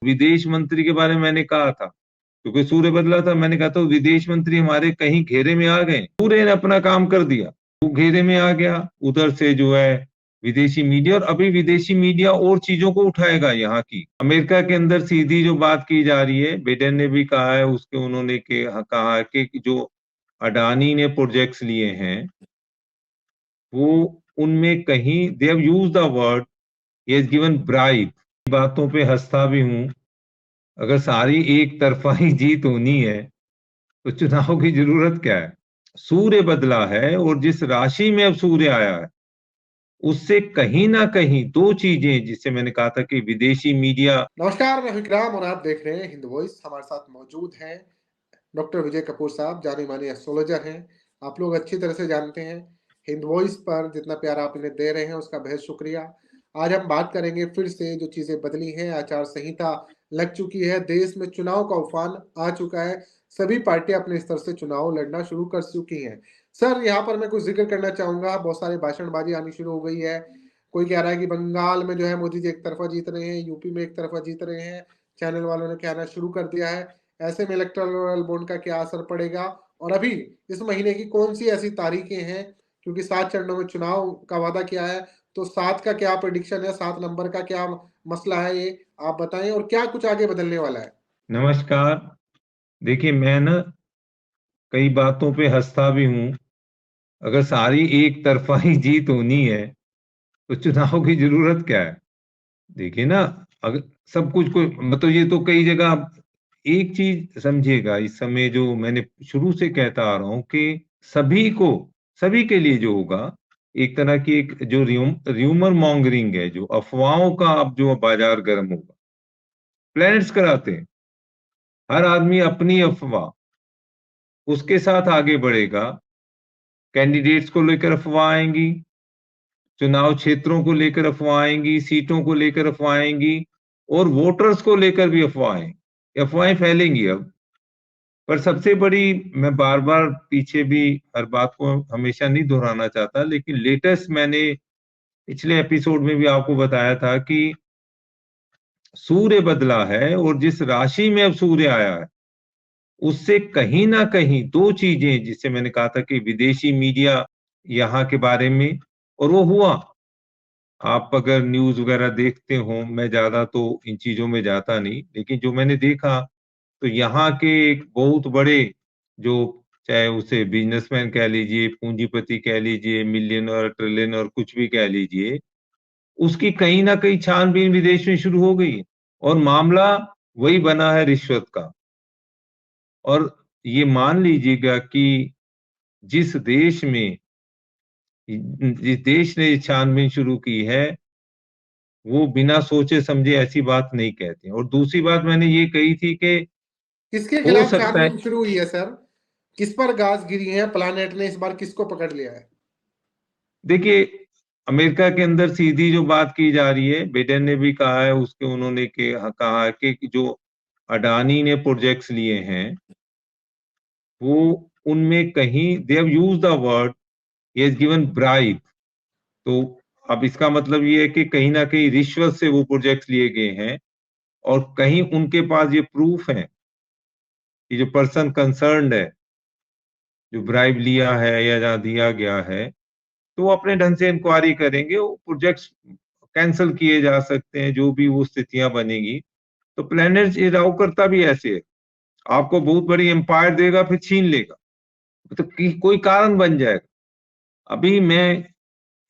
विदेश मंत्री के बारे में मैंने कहा था, क्योंकि सूर्य बदला था, मैंने कहा था विदेश मंत्री हमारे कहीं घेरे में आ गए। सूर्य ने अपना काम कर दिया, वो घेरे में आ गया। उधर से जो है विदेशी मीडिया, और अभी विदेशी मीडिया और चीजों को उठाएगा यहाँ की। अमेरिका के अंदर सीधी जो बात की जा रही है, बिडेन ने भी कहा है, उसके उन्होंने कहा है कि जो अडानी ने प्रोजेक्ट्स लिए हैं वो उनमें कहीं they have used the word he has given bribe. बातों पे हंसता भी हूं। अगर सारी एक तरफा ही जीत होनी है तो चुनाव की जरूरत क्या है? सूर्य बदला है, और जिस राशि में अब सूर्य आया है उससे कहीं ना कहीं दो चीजें, जिससे मैंने कहा था कि विदेशी मीडिया। नमस्कार, मैं विक्रम और आप देख रहे हैं हिंद वॉइस। हमारे साथ मौजूद हैं डॉक्टर विजय कपूर साहब, जाने माने एस्ट्रोलॉजर हैं। आप लोग अच्छी तरह से जानते हैं हिंद वॉइस पर जितना प्यार आप इन्हें दे रहे हैं उसका बेहद शुक्रिया। आज हम बात करेंगे फिर से जो चीजें बदली हैं, आचार संहिता लग चुकी है, देश में चुनाव का उफान आ चुका है, सभी पार्टियां अपने स्तर से चुनाव लड़ना शुरू कर चुकी हैं। सर, यहाँ पर मैं कुछ जिक्र करना चाहूंगा। बहुत सारे भाषणबाजी आनी शुरू हो गई है। कोई कह रहा है कि बंगाल में जो है मोदी जी एक तरफा जीत रहे हैं, यूपी में एक तरफा जीत रहे हैं। चैनल वालों ने कहना शुरू कर दिया है। ऐसे में इलेक्टोरल बॉन्ड का क्या असर पड़ेगा, और अभी इस महीने की कौन सी ऐसी तारीखें हैं, क्योंकि 7 चरणों में चुनाव का वादा किया है, तो 7 का क्या प्रेडिक्शन है, 7 नंबर का क्या मसला है, ये आप बताएं, और क्या कुछ आगे बदलने वाला है। नमस्कार। देखिए, मैं ना कई बातों पे हंसता भी हूं। अगर सारी एक तरफा ही जीत होनी है तो चुनाव की जरूरत क्या है? देखिए ना, अगर सब कुछ को मतलब, ये तो कई जगह आप एक चीज समझिएगा। इस समय जो मैंने शुरू से कहता आ रहा हूं कि सभी को, सभी के लिए जो होगा, एक तरह की एक जो र्यूमर मॉन्गरिंग है, जो अफवाहों का अब जो बाजार गर्म होगा। प्लैनेट्स कराते हैं, हर आदमी अपनी अफवाह उसके साथ आगे बढ़ेगा। कैंडिडेट्स को लेकर अफवाह आएंगी, चुनाव क्षेत्रों को लेकर अफवाह आएंगी, सीटों को लेकर अफवाह आएंगी, और वोटर्स को लेकर भी अफवाहें अफवाहें फैलेंगी अब। पर सबसे बड़ी, मैं बार बार पीछे भी हर बात को हमेशा नहीं दोहराना चाहता, लेकिन लेटेस्ट मैंने पिछले एपिसोड में भी आपको बताया था कि सूर्य बदला है, और जिस राशि में अब सूर्य आया है उससे कहीं ना कहीं दो चीजें, जिससे मैंने कहा था कि विदेशी मीडिया यहाँ के बारे में, और वो हुआ। आप अगर न्यूज वगैरह देखते हो, मैं ज्यादा तो इन चीजों में जाता नहीं, लेकिन जो मैंने देखा तो यहाँ के एक बहुत बड़े, जो चाहे उसे बिजनेसमैन कह लीजिए, पूंजीपति कह लीजिए, मिलियनर ट्रिलियनर कुछ भी कह लीजिए, उसकी कहीं ना कहीं छानबीन विदेश में शुरू हो गई है। और मामला वही बना है, रिश्वत का। और ये मान लीजिएगा कि जिस देश में, जिस देश ने छानबीन शुरू की है, वो बिना सोचे समझे ऐसी बात नहीं कहते। और दूसरी बात मैंने ये कही थी कि किसके हो खिलाफ सकता है, छानबीन शुरू हुई है सर? किस पर गाज गिरी है? प्लानेट ने इस बार किसको पकड़ लिया है? देखिए, अमेरिका के अंदर सीधी जो बात की जा रही है, बिडेन ने भी कहा है, उसके उन्होंने कहा है कि जो अडानी ने प्रोजेक्ट्स लिए हैं वो उनमें कहीं they have used the word he has given bribe. तो अब इसका मतलब ये है कि कहीं ना कहीं रिश्वत से वो प्रोजेक्ट्स लिए गए हैं, और कहीं उनके पास ये प्रूफ है कि जो पर्सन कंसर्न्ड है, जो ब्राइब लिया है या जहाँ दिया गया है, तो वो अपने ढंग से इंक्वायरी करेंगे। वो प्रोजेक्ट्स कैंसिल किए जा सकते हैं, जो भी वो स्थितियां बनेगी। तो प्लेनेट ये राव करता भी ऐसे है, आपको बहुत बड़ी एम्पायर देगा, फिर छीन लेगा। तो कोई कारण बन जाएगा। अभी मैं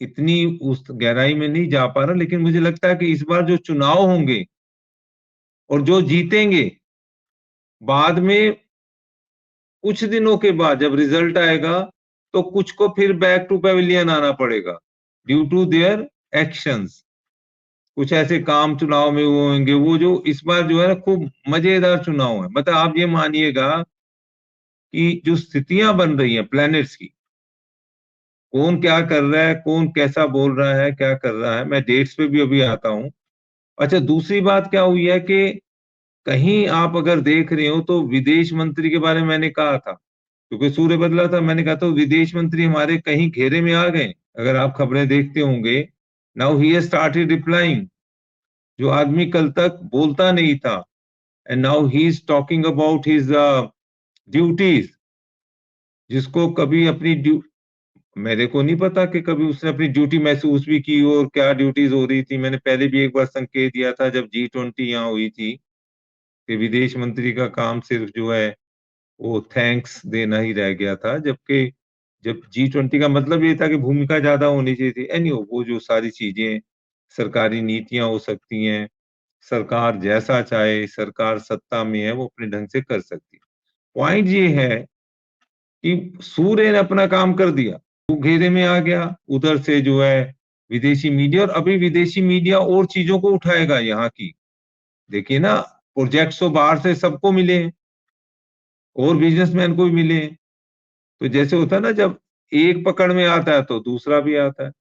इतनी उस गहराई में नहीं जा पा रहा, लेकिन मुझे लगता है कि इस बार जो चुनाव होंगे और जो जीतेंगे, बाद में कुछ दिनों के बाद जब रिजल्ट आएगा तो कुछ को फिर बैक टू पेविलियन आना पड़ेगा, ड्यू टू देयर एक्शंस। कुछ ऐसे काम चुनाव में वो होंगे, वो जो इस बार जो है ना, खूब मजेदार चुनाव है। मतलब आप ये मानिएगा कि जो स्थितियां बन रही हैं प्लैनेट्स की, कौन क्या कर रहा है, कौन कैसा बोल रहा है, क्या कर रहा है, मैं डेट्स पे भी अभी आता हूँ। अच्छा, दूसरी बात क्या हुई है कि कहीं आप अगर देख रहे हो तो विदेश मंत्री के बारे में मैंने कहा था, क्योंकि सूर्य बदला था, मैंने कहा था विदेश मंत्री हमारे कहीं घेरे में आ गए। अगर आप खबरें देखते होंगे, now he has started replying. जो आदमी कल तक बोलता नहीं था, and now he is talking about his duties, जिसको कभी अपनी मेरे को नहीं पता कि कभी उसने अपनी ड्यूटी महसूस भी की और क्या ड्यूटीज हो रही थी। मैंने पहले भी एक बार संकेत दिया था जब G20 यहाँ हुई थी, कि विदेश मंत्री का काम सिर्फ जो है वो थैंक्स देना ही रह गया था, जबकि जब G20 का मतलब ये था कि भूमिका ज्यादा होनी चाहिए थी। एनीवे, वो जो सारी चीजें सरकारी नीतियां हो सकती हैं, सरकार जैसा चाहे, सरकार सत्ता में है वो अपने ढंग से कर सकती है। पॉइंट ये है कि सूर्य ने अपना काम कर दिया, वो घेरे में आ गया, उधर से जो है विदेशी मीडिया, और अभी विदेशी मीडिया और चीजों को उठाएगा यहाँ की। देखिए ना, प्रोजेक्ट्स तो बाहर से सबको मिले हैं और बिजनेसमैन को भी मिले हैं। तो जैसे होता है ना, जब एक पकड़ में आता है तो दूसरा भी आता है,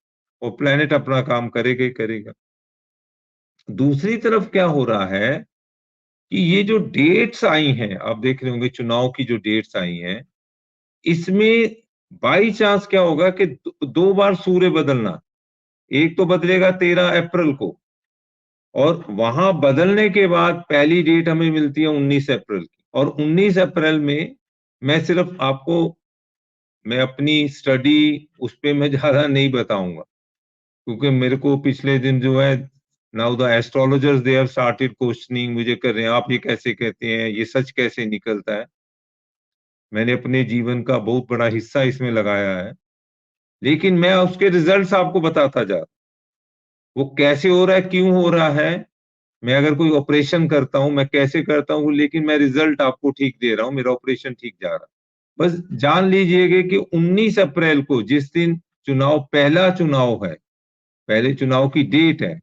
और प्लेनेट अपना काम करेगा ही करेगा। दूसरी तरफ क्या हो रहा है कि ये जो डेट्स आई हैं, आप देख रहे होंगे चुनाव की जो डेट्स आई हैं, इसमें बाई चांस क्या होगा कि दो बार सूर्य बदलना। एक तो बदलेगा 13 अप्रैल को, और वहां बदलने के बाद पहली डेट हमें मिलती है 19 अप्रैल की। और 19 अप्रैल में मैं सिर्फ आपको, मैं अपनी स्टडी उस पे मैं ज्यादा नहीं बताऊंगा, क्योंकि मेरे को पिछले दिन जो है, now the astrologers they have started questioning, मुझे कर रहे हैं आप ये कैसे कहते हैं, ये सच कैसे निकलता है। मैंने अपने जीवन का बहुत बड़ा हिस्सा इसमें लगाया है, लेकिन मैं उसके रिजल्ट्स आपको बताता जा रहा हूं। वो कैसे हो रहा है, क्यों हो रहा है, मैं अगर कोई ऑपरेशन करता हूं मैं कैसे करता हूं, लेकिन मैं रिजल्ट आपको ठीक दे रहा हूं, मेरा ऑपरेशन ठीक जा रहा है। बस जान लीजिएगा कि 19 अप्रैल को, जिस दिन चुनाव, पहला चुनाव है, पहले चुनाव की डेट है,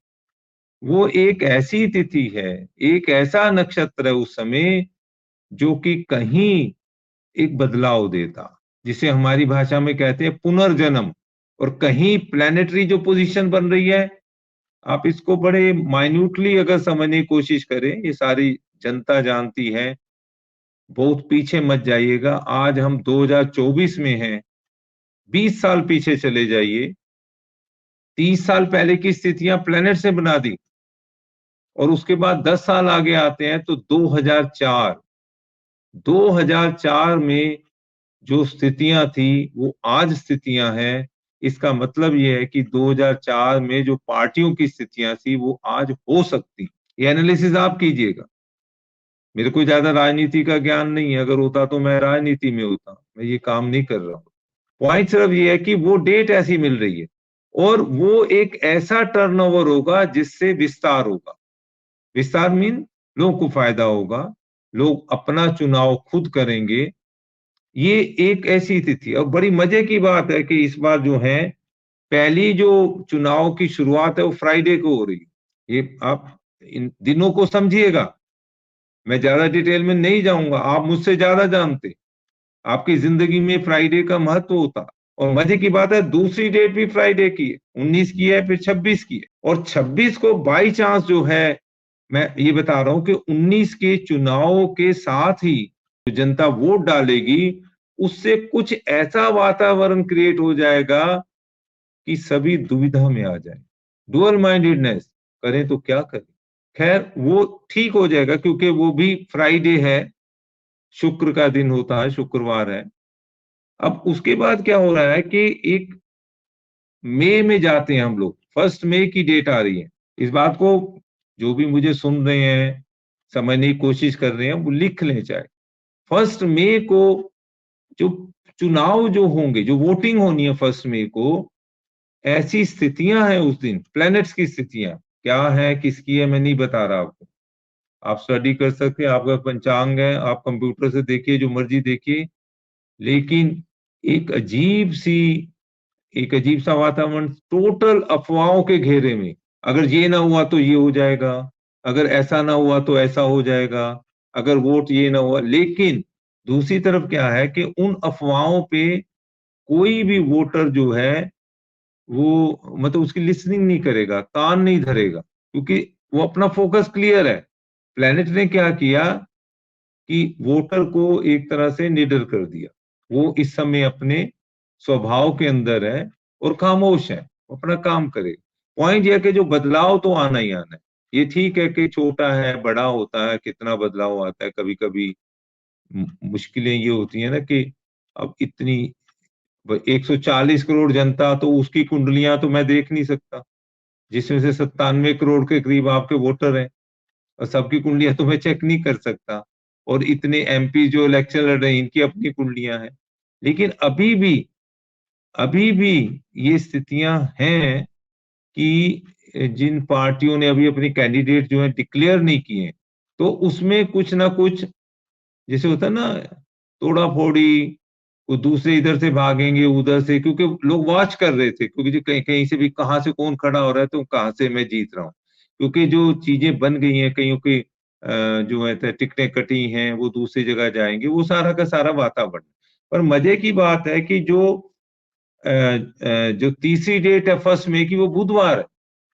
वो एक ऐसी तिथि है, एक ऐसा नक्षत्र है उस समय, जो कि कहीं एक बदलाव देता, जिसे हमारी भाषा में कहते हैं पुनर्जन्म। और कहीं प्लैनेटरी जो पोजीशन बन रही है, आप इसको बड़े माइन्यूटली अगर समझने की कोशिश करें, ये सारी जनता जानती है, बहुत पीछे मत जाइएगा। आज हम 2024 में हैं, 20 साल पीछे चले जाइए, 30 साल पहले की स्थितियां प्लेनेट से बना दी, और उसके बाद 10 साल आगे आते हैं तो 2004 में जो स्थितियां थी वो आज स्थितियां हैं। इसका मतलब ये है कि 2004 में जो पार्टियों की स्थितियां थी वो आज हो सकती। ये एनालिसिस आप कीजिएगा। मेरे को ज्यादा राजनीति का ज्ञान नहीं है, अगर होता तो मैं राजनीति में होता, मैं ये काम नहीं कर रहा हूँ। पॉइंट सिर्फ ये है कि वो डेट ऐसी मिल रही है, और वो एक ऐसा टर्नओवर होगा जिससे विस्तार होगा। विस्तार मीन लोगों को फायदा होगा, लोग अपना चुनाव खुद करेंगे। ये एक ऐसी तिथि, और बड़ी मजे की बात है कि इस बार जो है, पहली जो चुनाव की शुरुआत है वो फ्राइडे को हो रही है। ये आप इन दिनों को समझिएगा, मैं ज्यादा डिटेल में नहीं जाऊंगा, आप मुझसे ज्यादा जानते, आपकी जिंदगी में फ्राइडे का महत्व होता। और मजे की बात है, दूसरी डेट भी फ्राइडे की है, 19 की है, फिर 26 की है। और 26 को बाई चांस जो है, मैं ये बता रहा हूं कि 19 के चुनाव के साथ ही जो जनता वोट डालेगी, उससे कुछ ऐसा वातावरण क्रिएट हो जाएगा कि सभी दुविधा में आ जाए, डुअल माइंडेडनेस, करें तो क्या करें। खैर वो ठीक हो जाएगा, क्योंकि वो भी फ्राइडे है, शुक्र का दिन होता है, शुक्रवार है। अब उसके बाद क्या हो रहा है कि एक मई में जाते हैं हम लोग, 1 मई की डेट आ रही है। इस बात को जो भी मुझे सुन रहे हैं, समझने की कोशिश कर रहे हैं, वो लिख लें चाहे। 1 मई को जो चुनाव जो होंगे, जो वोटिंग होनी है 1 मई को, ऐसी स्थितियां हैं उस दिन, प्लैनेट्स की स्थितियां क्या है, किसकी है, मैं नहीं बता रहा आपको। आप स्टडी कर सकते हैं, आपका पंचांग है, आप कंप्यूटर से देखिए, जो मर्जी देखिए। लेकिन एक अजीब सी एक अजीब सा वातावरण, टोटल अफवाहों के घेरे में। अगर ये ना हुआ तो ये हो जाएगा, अगर ऐसा ना हुआ तो ऐसा हो जाएगा, अगर वोट ये ना हुआ। लेकिन दूसरी तरफ क्या है कि उन अफवाहों पे कोई भी वोटर जो है वो मतलब उसकी लिसनिंग नहीं करेगा, कान नहीं धरेगा, क्योंकि वो अपना फोकस क्लियर है। प्लेनेट ने क्या किया कि वोटर को एक तरह से निडर कर दिया। वो इस समय अपने स्वभाव के अंदर है और खामोश है, अपना काम करे। पॉइंट यह कि जो बदलाव तो आना ही आना है। ये ठीक है कि छोटा है, बड़ा होता है, कितना बदलाव आता है, कभी कभी मुश्किलें ये होती है ना कि अब इतनी 140 करोड़ जनता, तो उसकी कुंडलियां तो मैं देख नहीं सकता, जिसमें से 97 करोड़ के करीब आपके वोटर हैं, और सबकी कुंडलियां तो मैं चेक नहीं कर सकता। और इतने एमपी जो इलेक्शन लड़ रहे हैं, इनकी अपनी कुंडलियां हैं। लेकिन अभी भी ये स्थितियां हैं कि जिन पार्टियों ने अभी अपने कैंडिडेट जो है डिक्लेयर नहीं किए, तो उसमें कुछ ना कुछ, जैसे होता है ना, तोड़ा फोड़ी, वो दूसरे इधर से भागेंगे उधर से, क्योंकि लोग वॉच कर रहे थे, क्योंकि जो कहीं कहीं से भी कहाँ से कौन खड़ा हो रहा है, तो कहाँ से मैं जीत रहा हूँ। क्योंकि जो चीजें बन गई हैं, कईयों की जो है टिकटें कटी हैं, वो दूसरी जगह जाएंगे, वो सारा का सारा वातावरण। पर मजे की बात है कि जो तीसरी डेट है 1 मई की, वो बुधवार है।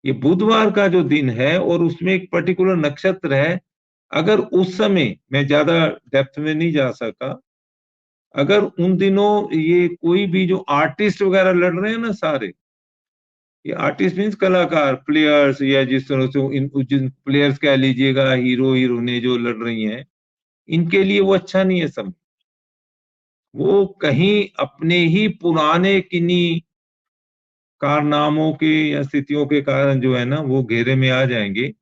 ये बुधवार का जो दिन है, और उसमें एक पर्टिकुलर नक्षत्र है। अगर उस समय, मैं ज्यादा डेप्थ में नहीं जा सका, अगर उन दिनों ये कोई भी जो आर्टिस्ट वगैरह लड़ रहे हैं ना सारे, ये आर्टिस्ट मीन्स कलाकार, प्लेयर्स, या जिस तरह से जिन प्लेयर्स कह लीजिएगा, हीरो हीरोइनें जो लड़ रही हैं, इनके लिए वो अच्छा नहीं है समय। वो कहीं अपने ही पुराने किन्हीं कारनामों के या स्थितियों के कारण जो है ना, वो घेरे में आ जाएंगे,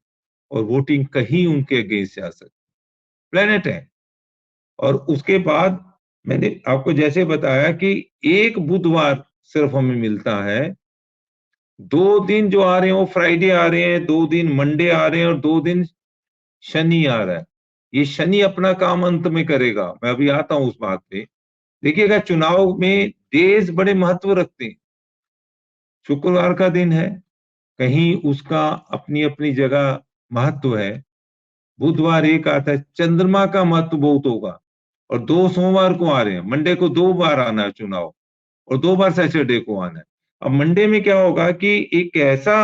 और वोटिंग कहीं उनके अगेंस्ट जा सकती। प्लेनेट है। और उसके बाद मैंने आपको जैसे बताया कि एक बुधवार सिर्फ हमें मिलता है। 2 दिन जो आ रहे हैं वो फ्राइडे आ रहे हैं, 2 दिन मंडे आ रहे हैं, और 2 दिन शनि आ रहा है। ये शनि अपना काम अंत में करेगा, मैं अभी आता हूं उस बात पे। देखिएगा, चुनाव में डेज बड़े महत्व रखते हैं। शुक्रवार का दिन है, कहीं उसका अपनी अपनी जगह महत्व है। बुधवार एक आता है, चंद्रमा का महत्व बहुत होगा। और 2 सोमवार को आ रहे हैं, मंडे को 2 बार आना है चुनाव, और 2 बार सैटरडे को आना है। अब मंडे में क्या होगा कि एक ऐसा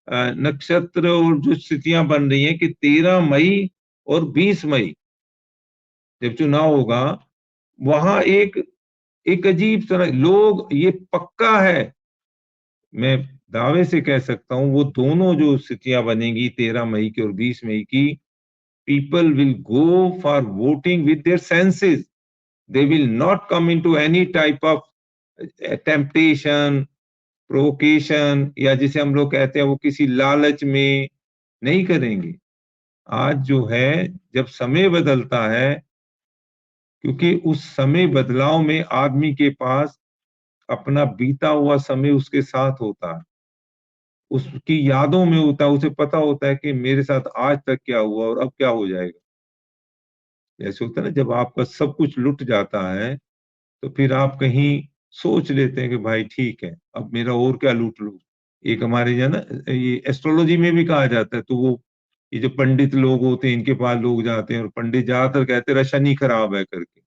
नक्षत्र और जो स्थितियां बन रही हैं कि 13 मई और 20 मई जब चुनाव होगा, वहां एक एक अजीब तरह, लोग, ये पक्का है, मैं दावे से कह सकता हूं, वो दोनों जो स्थितियां बनेंगी 13 मई की और 20 मई की, people will go for voting with their senses. They will not come into any type of temptation, provocation, या जिसे हम लोग कहते हैं वो किसी लालच में नहीं करेंगे। आज जो है, जब समय बदलता है, क्योंकि उस समय बदलाव में आदमी के पास अपना बीता हुआ समय उसके साथ होता है, उसकी यादों में होता है, उसे पता होता है कि मेरे साथ आज तक क्या हुआ और अब क्या हो जाएगा। जैसे होता है ना, जब आपका सब कुछ लुट जाता है, तो फिर आप कहीं सोच लेते हैं कि भाई ठीक है, अब मेरा और क्या लूट लूं। एक हमारे जो है ना, ये एस्ट्रोलॉजी में भी कहा जाता है, तो वो ये जो पंडित लोग होते हैं, इनके पास लोग जाते हैं, और पंडित ज्यादातर कहते हैं शनि खराब है करके।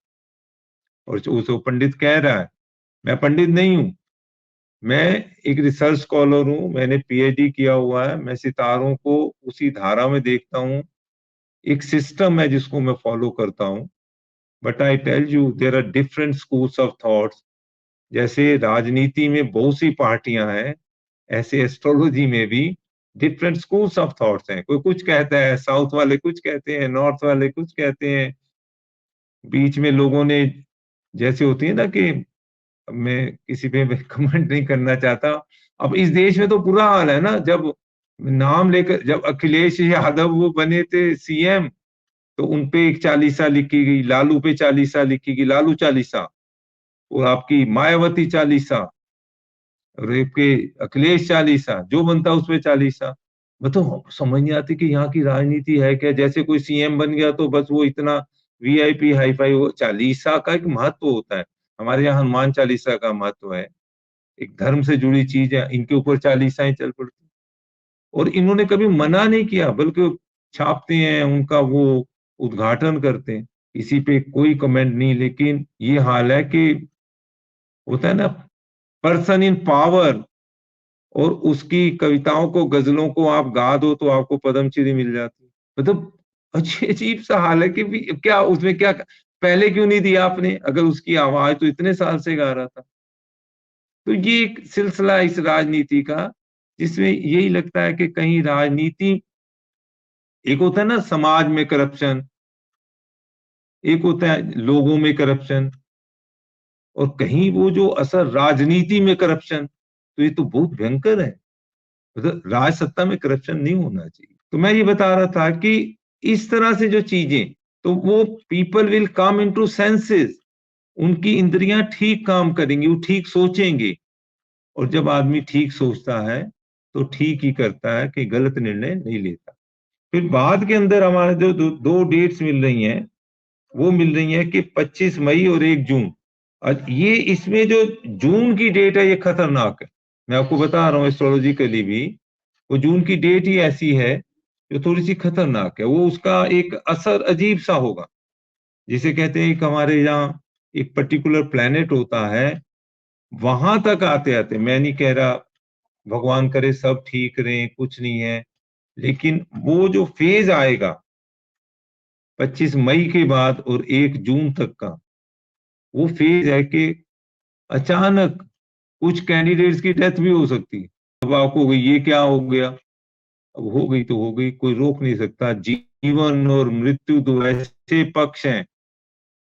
और वो पंडित कह रहा है, मैं पंडित नहीं हूं, मैं एक रिसर्च स्कॉलर हूं, मैंने पीएचडी किया हुआ है, मैं सितारों को उसी धारा में देखता हूँ। एक सिस्टम है जिसको मैं फॉलो करता हूँ। But I tell you, there are different schools of thoughts. जैसे राजनीति में बहुत सी पार्टियां हैं, ऐसे एस्ट्रोलॉजी में भी डिफरेंट स्कूल्स ऑफ थॉट्स हैं। कोई कुछ कहता है, साउथ वाले कुछ कहते हैं, नॉर्थ वाले कुछ कहते हैं, बीच में लोगों ने, जैसे होती है ना कि, मैं किसी पे कमेंट नहीं करना चाहता। अब इस देश में तो बुरा हाल है ना, जब नाम लेकर, जब अखिलेश यादव वो बने थे सीएम, तो उनपे एक चालीसा लिखी गई, लालू पे चालीसा लिखी गई, लालू चालीसा, और आपकी मायावती चालीसा, और आपके अखिलेश चालीसा, जो बनता उस पे चालीसा। मतलब समझ नहीं आती कि यहाँ की राजनीति है क्या। जैसे कोई सीएम बन गया तो बस वो इतना वीआईपी हाई फाई, वो चालीसा का एक महत्व होता है। हमारे यहाँ हनुमान चालीसा का महत्व है, एक धर्म से जुड़ी चीज है, इनके ऊपर चालीसाएं चल पड़ती। और इन्होंने कभी मना नहीं किया, बल्कि छापते हैं, उनका वो उद्घाटन करते हैं, किसी पे कोई कमेंट नहीं। लेकिन ये हाल है कि होता है ना, पर्सन इन पावर, और उसकी कविताओं को, गजलों को आप गा दो तो आपको पद्मश्री मिल जाती। मतलब अजीब सा हाल है कि क्या उसमें क्या, पहले क्यों नहीं दिया आपने, अगर उसकी आवाज तो इतने साल से गा रहा था। तो ये एक सिलसिला इस राजनीति का, जिसमें यही लगता है कि कहीं राजनीति, एक होता है ना समाज में करप्शन, एक होता है लोगों में करप्शन, और कहीं वो जो असर राजनीति में करप्शन, तो ये तो बहुत भयंकर है। मतलब राज सत्ता में करप्शन नहीं होना चाहिए। तो मैं ये बता रहा था कि इस तरह से जो चीजें, तो वो people will come into senses, उनकी इंद्रियां ठीक काम करेंगी, वो ठीक सोचेंगे। और जब आदमी ठीक सोचता है तो ठीक ही करता है, कि गलत निर्णय नहीं लेता। फिर बाद के अंदर हमारे जो दो डेट्स मिल रही हैं, वो मिल रही है कि 25 मई और 1 जून। और ये इसमें जो जून की डेट है ये खतरनाक है, मैं आपको बता रहा हूँ एस्ट्रोलॉजिकली भी। वो जून की डेट ही ऐसी है जो थोड़ी सी खतरनाक है। वो उसका एक असर अजीब सा होगा। जिसे कहते हैं कि हमारे यहाँ एक पर्टिकुलर प्लेनेट होता है, वहां तक आते आते, मैं नहीं कह रहा भगवान करे सब ठीक रहे, कुछ नहीं है, लेकिन वो जो फेज आएगा 25 मई के बाद और 1 जून तक का, वो फेज है कि अचानक कुछ कैंडिडेट्स की डेथ भी हो सकती है। अब आपको होगी ये क्या हो गया, अब हो गई तो हो गई, कोई रोक नहीं सकता। जीवन और मृत्यु दो ऐसे पक्ष हैं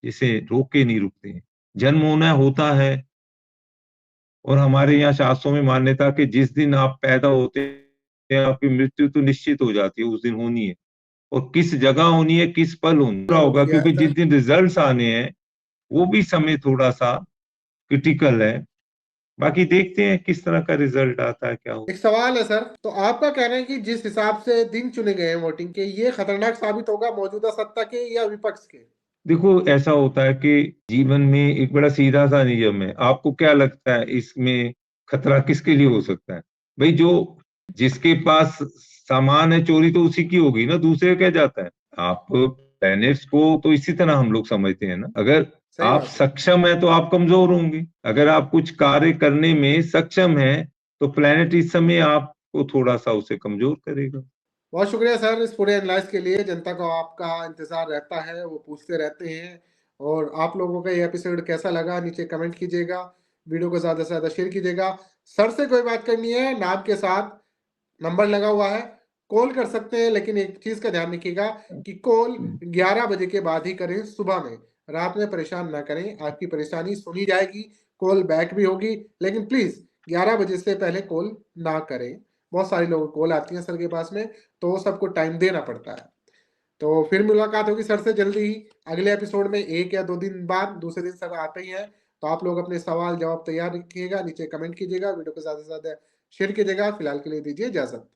जिसे रोक के नहीं रुकते हैं। जन्म होना होता है, और हमारे यहाँ शास्त्रों में मान्यता कि जिस दिन आप पैदा होते हैं आपकी मृत्यु तो निश्चित हो जाती है, उस दिन होनी है। और किस जगह होनी है, किस पल होनी हो होगा, गया क्योंकि जिस सर। दिन रिजल्ट्स आने हैं वो भी समय थोड़ा सा क्रिटिकल है। बाकी देखते हैं किस तरह का रिजल्ट आता है, क्या हो। एक सवाल है सर, तो आपका कहना है कि जिस हिसाब से दिन चुने गए हैं वोटिंग के, ये खतरनाक साबित होगा मौजूदा सत्ता के या विपक्ष के? देखो ऐसा होता है कि जीवन में एक बड़ा सीधा सा नियम है। आपको क्या लगता है इसमें खतरा किसके लिए हो सकता है? भाई जो, जिसके पास सामान है चोरी तो उसी की होगी ना, दूसरे क्या जाता है। आप प्लैनेट्स को तो इसी तरह हम लोग समझते हैं ना, अगर सही आप बात है। सक्षम है तो आप कमजोर होंगे, अगर आप कुछ कार्य करने में सक्षम है तो प्लैनेट इस समय आपको थोड़ा सा उसे कमजोर करेगा। बहुत शुक्रिया सर इस पूरे एनालाइज के लिए। जनता को आपका इंतजार रहता है, वो पूछते रहते हैं। और आप लोगों का ये एपिसोड कैसा लगा नीचे कमेंट कीजिएगा, वीडियो को ज़्यादा से ज़्यादा शेयर कीजिएगा। सर से कोई बात करनी है, नाम के साथ नंबर लगा हुआ है, कॉल कर सकते हैं। लेकिन एक चीज़ का ध्यान रखिएगा कि कॉल 11 बजे के बाद ही करें, सुबह में। रात में परेशान ना करें, आपकी परेशानी सुनी जाएगी, कॉल बैक भी होगी, लेकिन प्लीज़ 11 बजे से पहले कॉल ना करें। बहुत सारे लोगों को कॉल आती है सर के पास में, तो सबको टाइम देना पड़ता है। तो फिर मुलाकात होगी सर से जल्दी ही अगले एपिसोड में। 1 या 2 दिन बाद, दूसरे दिन सर आते ही हैं। तो आप लोग अपने सवाल जवाब तैयार रखिएगा, नीचे कमेंट कीजिएगा, वीडियो को ज़्यादा से ज़्यादा शेयर कीजिएगा। फिलहाल के लिए दीजिए इजाज़त।